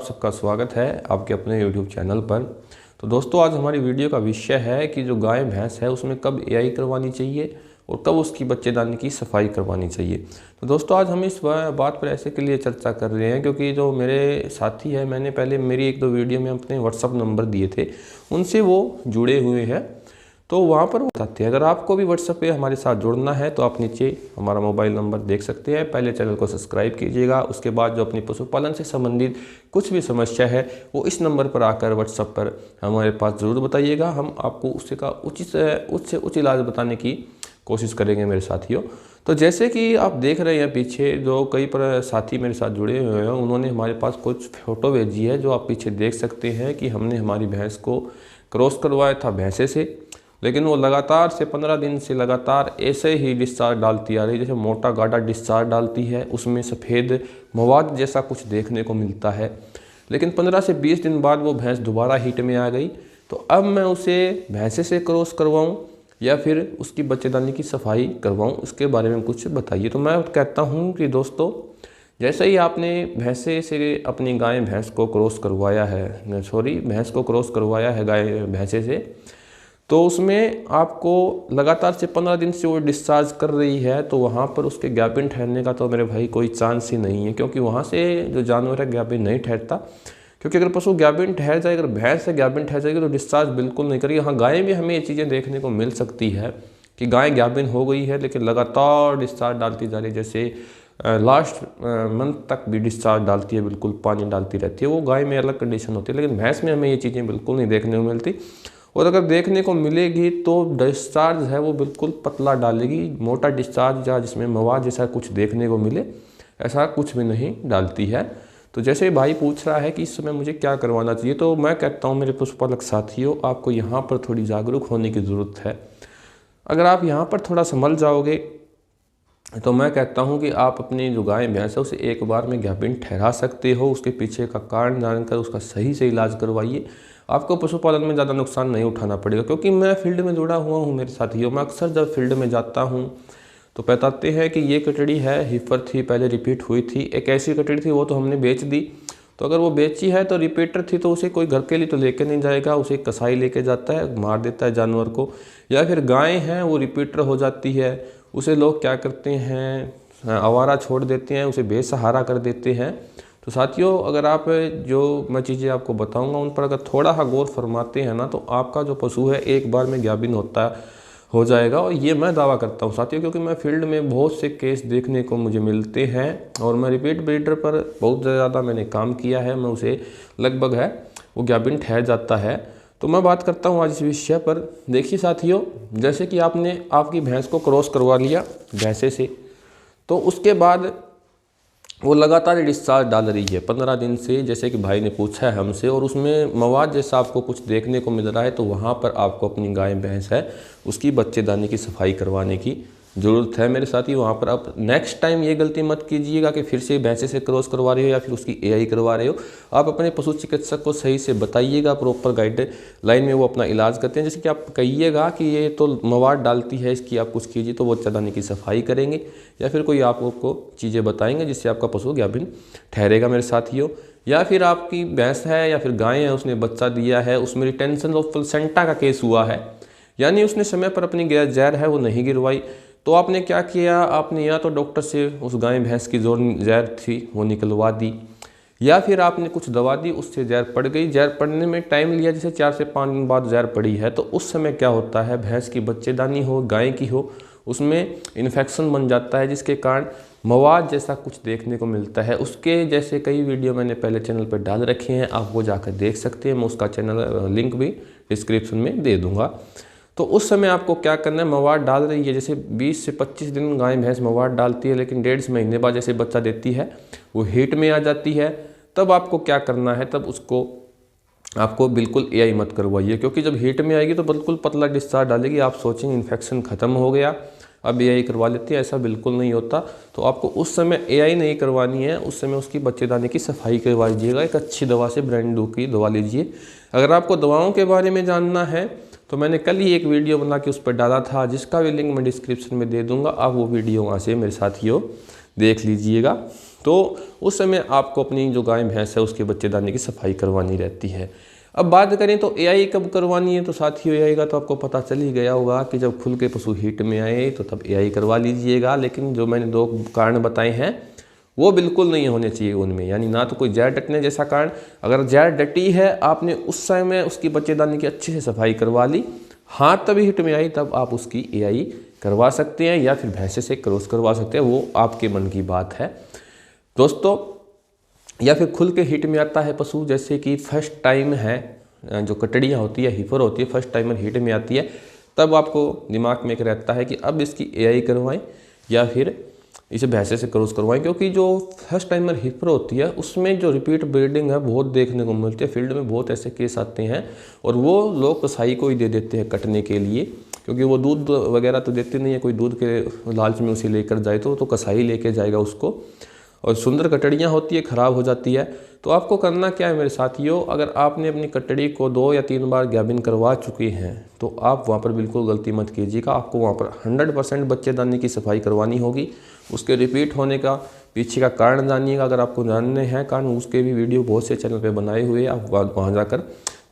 सबका स्वागत है आपके अपने YouTube चैनल पर। तो दोस्तों आज हमारी वीडियो का विषय है कि जो गाय भैंस है उसमें कब एआई करवानी चाहिए और कब उसकी बच्चेदानी की सफाई करवानी चाहिए। तो दोस्तों आज हम इस बात पर ऐसे के लिए चर्चा कर रहे हैं क्योंकि जो मेरे साथी है, मैंने पहले मेरी एक दो वीडियो में अपने व्हाट्सअप नंबर दिए थे, उनसे वो जुड़े हुए हैं। तो वहाँ पर बताते हैं, अगर आपको भी व्हाट्सएप पे हमारे साथ जुड़ना है तो आप नीचे हमारा मोबाइल नंबर देख सकते हैं। पहले चैनल को सब्सक्राइब कीजिएगा, उसके बाद जो अपनी पशुपालन से संबंधित कुछ भी समस्या है वो इस नंबर पर आकर व्हाट्सएप पर हमारे पास ज़रूर बताइएगा। हम आपको उससे का उचित से उच्च इलाज बताने की कोशिश करेंगे मेरे साथियों। तो जैसे कि आप देख रहे हैं पीछे जो कई साथी मेरे साथ जुड़े हुए हैं, उन्होंने हमारे पास कुछ फ़ोटो भेजी है जो आप पीछे देख सकते हैं कि हमने हमारी भैंस को क्रॉस करवाया था भैंसे से, लेकिन वो लगातार से 15 दिन से लगातार ऐसे ही डिस्चार्ज डालती आ रही है, जैसे मोटा गाढ़ा डिस्चार्ज डालती है, उसमें सफ़ेद मवाद जैसा कुछ देखने को मिलता है। लेकिन 15 से 20 दिन बाद वो भैंस दोबारा हीट में आ गई। तो अब मैं उसे भैंसे से क्रॉस करवाऊँ या फिर उसकी बच्चेदानी की सफाई करवाऊँ, उसके बारे में कुछ बताइए। तो मैं कहता हूँ कि दोस्तों जैसे ही आपने भैंसे से अपनी गाय भैंस को क्रॉस करवाया है, भैंस को क्रॉस करवाया है गाय भैंसे से, तो उसमें आपको लगातार से 15 दिन से वो डिस्चार्ज कर रही है, तो वहाँ पर उसके गैपिन ठहरने का तो मेरे भाई कोई चांस ही नहीं है, क्योंकि वहाँ से जो जानवर है गैपिन नहीं ठहरता। क्योंकि अगर पशु गैपिन ठहर जाए, अगर भैंस से गैपिन ठहर जाएगी तो डिस्चार्ज बिल्कुल नहीं करेगी। हाँ, गाय में हमें ये चीज़ें देखने को मिल सकती है कि गाय गैपिन हो गई है लेकिन लगातार डिस्चार्ज डालती जा रही है, जैसे लास्ट मंथ तक भी डिस्चार्ज डालती है, बिल्कुल पानी डालती रहती है। वो गाय में अलग कंडीशन होती है, लेकिन भैंस में हमें ये चीज़ें बिल्कुल नहीं देखने को मिलती। और अगर देखने को मिलेगी तो डिस्चार्ज है वो बिल्कुल पतला डालेगी, मोटा डिस्चार्ज या जिसमें मवाद जैसा कुछ देखने को मिले ऐसा कुछ भी नहीं डालती है। तो जैसे भाई पूछ रहा है कि इस समय मुझे क्या करवाना चाहिए, तो मैं कहता हूँ मेरे पशुपालक साथियों, आपको यहाँ पर थोड़ी जागरूक होने की ज़रूरत है। अगर आप यहाँ पर थोड़ा संभल जाओगे तो मैं कहता हूँ कि आप अपनी जो गाय भैंस है उसे एक बार में गैपिन ठहरा सकते हो। उसके पीछे का कारण जानकर उसका सही से इलाज करवाइए, आपको पशुपालन में ज़्यादा नुकसान नहीं उठाना पड़ेगा। क्योंकि मैं फील्ड में जुड़ा हुआ हूँ मेरे साथियों, मैं अक्सर जब फील्ड में जाता हूँ तो बताते हैं कि ये कटड़ी है, हिफर थी, पहले रिपीट हुई थी, एक ऐसी कटड़ी थी वो तो हमने बेच दी। तो अगर वो बेची है तो रिपीटर थी तो उसे कोई घर के लिए तो लेके नहीं जाएगा, उसे कसाई लेके जाता है, मार देता है जानवर को। या फिर गाय हैं वो रिपीटर हो जाती है, उसे लोग क्या करते हैं, आवारा छोड़ देते हैं, उसे बेसहारा कर देते हैं। तो साथियों अगर आप जो मैं चीज़ें आपको बताऊंगा उन पर अगर थोड़ा सा गौर फरमाते हैं ना, तो आपका जो पशु है एक बार में गाभिन हो जाएगा। और ये मैं दावा करता हूँ साथियों, क्योंकि मैं फील्ड में बहुत से केस देखने को मुझे मिलते हैं और मैं रिपीट ब्रीडर पर बहुत ज़्यादा मैंने काम किया है। मैं उसे लगभग है वो गाभिन ठहर जाता है। तो मैं बात करता हूँ आज इस विषय पर। देखिए साथियों, जैसे कि आपने आपकी भैंस को क्रॉस करवा लिया भैंसे से, तो उसके बाद वो लगातार डिस्चार्ज डाल रही है 15 दिन से, जैसे कि भाई ने पूछा है हमसे, और उसमें मवाद जैसा आपको कुछ देखने को मिल रहा है, तो वहाँ पर आपको अपनी गाय भैंस है उसकी बच्चेदानी की सफाई करवाने की ज़रूरत है मेरे साथी। वहाँ पर आप नेक्स्ट टाइम ये गलती मत कीजिएगा कि फिर से भैंसे से क्रॉस करवा रहे हो या फिर उसकी एआई करवा रहे हो। आप अपने पशु चिकित्सक को सही से बताइएगा, प्रॉपर गाइडलाइन में वो अपना इलाज करते हैं। जैसे कि आप कहिएगा कि ये तो मवाद डालती है, इसकी आप कुछ कीजिए, तो वो बच्चेदानी की सफाई करेंगे या फिर कोई आपको चीज़ें बताएंगे जिससे आपका पशु गाभिन ठहरेगा मेरे साथियों। या फिर आपकी भैंस है या फिर गाय है, उसने बच्चा दिया है, उसमें रिटेंशन ऑफ प्लेसेंटा का केस हुआ है, यानी उसने समय पर अपनी जहर है वो नहीं गिरवाई, तो आपने क्या किया, आपने या तो डॉक्टर से उस गाय भैंस की जो जहर थी वो निकलवा दी, या फिर आपने कुछ दवा दी, उससे जहर पड़ गई। जहर पड़ने में टाइम लिया, जैसे 4 से 5 दिन बाद जहर पड़ी है, तो उस समय क्या होता है, भैंस की बच्चेदानी हो गाय की हो, उसमें इन्फेक्शन बन जाता है, जिसके कारण मवाद जैसा कुछ देखने को मिलता है। उसके जैसे कई वीडियो मैंने पहले चैनल पर डाल रखे हैं, आप वो जाकर देख सकते हैं। मैं उसका चैनल लिंक भी डिस्क्रिप्शन में दे दूँगा। तो उस समय आपको क्या करना है, मवाद डाल रही है, जैसे 20 से 25 दिन गाय भैंस मवाद डालती है, लेकिन 1.5 महीने बाद जैसे बच्चा देती है वो हीट में आ जाती है, तब आपको क्या करना है, तब उसको आपको बिल्कुल एआई मत करवाइए। क्योंकि जब हीट में आएगी तो बिल्कुल पतला डिस्चार्ज डालेगी, आप सोचेंगे इन्फेक्शन ख़त्म हो गया अब एआई करवा लेते हैं, ऐसा बिल्कुल नहीं होता। तो आपको उस समय एआई नहीं करवानी है, उस समय उसकी बच्चेदानी की सफाई करवा लीजिएगा। एक अच्छी दवा से ब्रांड की दवा लीजिए। अगर आपको दवाओं के बारे में जानना है तो मैंने कल ही एक वीडियो बना के उस पर डाला था, जिसका भी लिंक मैं डिस्क्रिप्शन में दे दूंगा, आप वो वीडियो वहाँ से मेरे साथियों देख लीजिएगा। तो उस समय आपको अपनी जो गाय भैंस है उसके बच्चेदानी की सफाई करवानी रहती है। अब बात करें तो एआई कब करवानी है, तो साथियों एआई का तो आपको पता चल ही गया होगा कि जब खुल के पशु हीट में आए तो तब एआई करवा लीजिएगा। लेकिन जो मैंने 2 कारण बताए हैं वो बिल्कुल नहीं होने चाहिए उनमें, यानी ना तो कोई जहर डटने जैसा कारण, अगर जहर डटी है आपने उस समय उसकी बच्चेदानी की अच्छे से सफाई करवा ली, हाँ तभी हिट में आई, तब आप उसकी एआई करवा सकते हैं या फिर भैंसे से क्रॉस करवा सकते हैं, वो आपके मन की बात है दोस्तों। या फिर खुल के हिट में आता है पशु, जैसे कि फर्स्ट टाइम है, जो कटड़ियाँ होती है, हिफर होती है, फर्स्ट टाइमर हिट में आती है, तब आपको दिमाग में एक रहता है कि अब इसकी एआई करवाएं या फिर इसे भैंसे से क्रॉस करवाएं, क्योंकि जो फर्स्ट टाइमर हिफर होती है उसमें जो रिपीट ब्रीडिंग है बहुत देखने को मिलती है। फील्ड में बहुत ऐसे केस आते हैं और वो लोग कसाई को ही दे देते हैं कटने के लिए, क्योंकि वो दूध वगैरह तो देते नहीं है, कोई दूध के लालच में उसे लेकर जाए तो कसाई लेके जाएगा उसको, और सुंदर कटड़ियाँ होती है, ख़राब हो जाती है। तो आपको करना क्या है मेरे साथियों, अगर आपने अपनी कटड़ी को 2 या 3 बार गैबिन करवा चुके हैं तो आप वहाँ पर बिल्कुल गलती मत कीजिएगा। आपको वहाँ पर 100% बच्चेदानी की सफाई करवानी होगी। उसके रिपीट होने का पीछे का कारण जानिएगा, अगर आपको जानने हैं कारण, उसके भी वीडियो बहुत से चैनल पर बनाए हुए हैं, आप वहाँ जाकर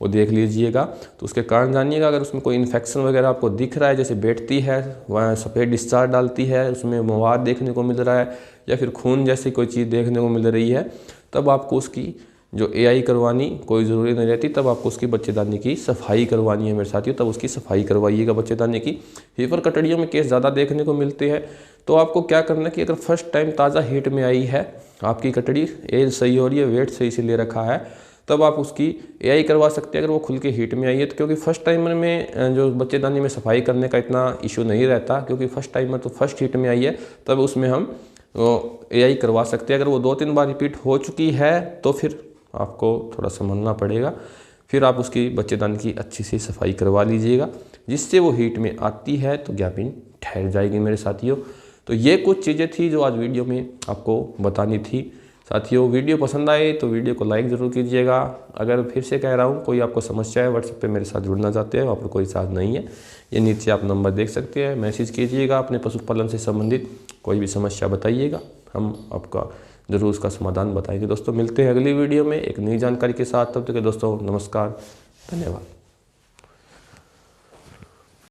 वो देख लीजिएगा। तो उसके कारण जानिएगा। अगर उसमें कोई इन्फेक्शन वगैरह आपको दिख रहा है, जैसे बैठती है वहाँ सफ़ेद डिस्चार्ज डालती है, उसमें मवाद देखने को मिल रहा है या फिर खून जैसी कोई चीज़ देखने को मिल रही है, तब आपको उसकी जो एआई करवानी कोई ज़रूरी नहीं रहती, तब आपको उसकी बच्चेदानी की सफाई करवानी है मेरे साथियों, तब उसकी सफाई करवाइएगा बच्चेदानी की। हीफर कटड़ियों में केस ज़्यादा देखने को मिलते हैं, तो आपको क्या करना है कि अगर फर्स्ट टाइम ताज़ा हीट में आई है, आपकी कटड़ी एज सही हो रही है, वेट सही से ले रखा है, तब आप उसकी एआई करवा सकते हैं अगर वो खुल के हीट में आई है। तो क्योंकि फर्स्ट टाइमर में जो बच्चेदानी में सफाई करने का इतना इशू नहीं रहता, क्योंकि फर्स्ट टाइमर तो फर्स्ट हीट में आई है, तब उसमें हम एआई करवा सकते हैं। अगर वो 2-3 बार रिपीट हो चुकी है तो फिर आपको थोड़ा समझना पड़ेगा, फिर आप उसकी बच्चेदानी की अच्छी सी सफाई करवा लीजिएगा, जिससे वो हीट में आती है तो गैबिन ठहर जाएगी मेरे साथियों। तो ये कुछ चीज़ें थी जो आज वीडियो में आपको बतानी थी साथियों। वीडियो पसंद आए तो वीडियो को लाइक ज़रूर कीजिएगा। अगर फिर से कह रहा हूँ, कोई आपको समस्या है व्हाट्सएप पे मेरे साथ जुड़ना चाहते हैं, वहाँ पर कोई साथ नहीं है, ये नीचे आप नंबर देख सकते हैं, मैसेज कीजिएगा। अपने पशुपालन से संबंधित कोई भी समस्या बताइएगा, हम आपका ज़रूर उसका समाधान बताएंगे। दोस्तों मिलते हैं अगली वीडियो में एक नई जानकारी के साथ, तब तक के दोस्तों नमस्कार, धन्यवाद।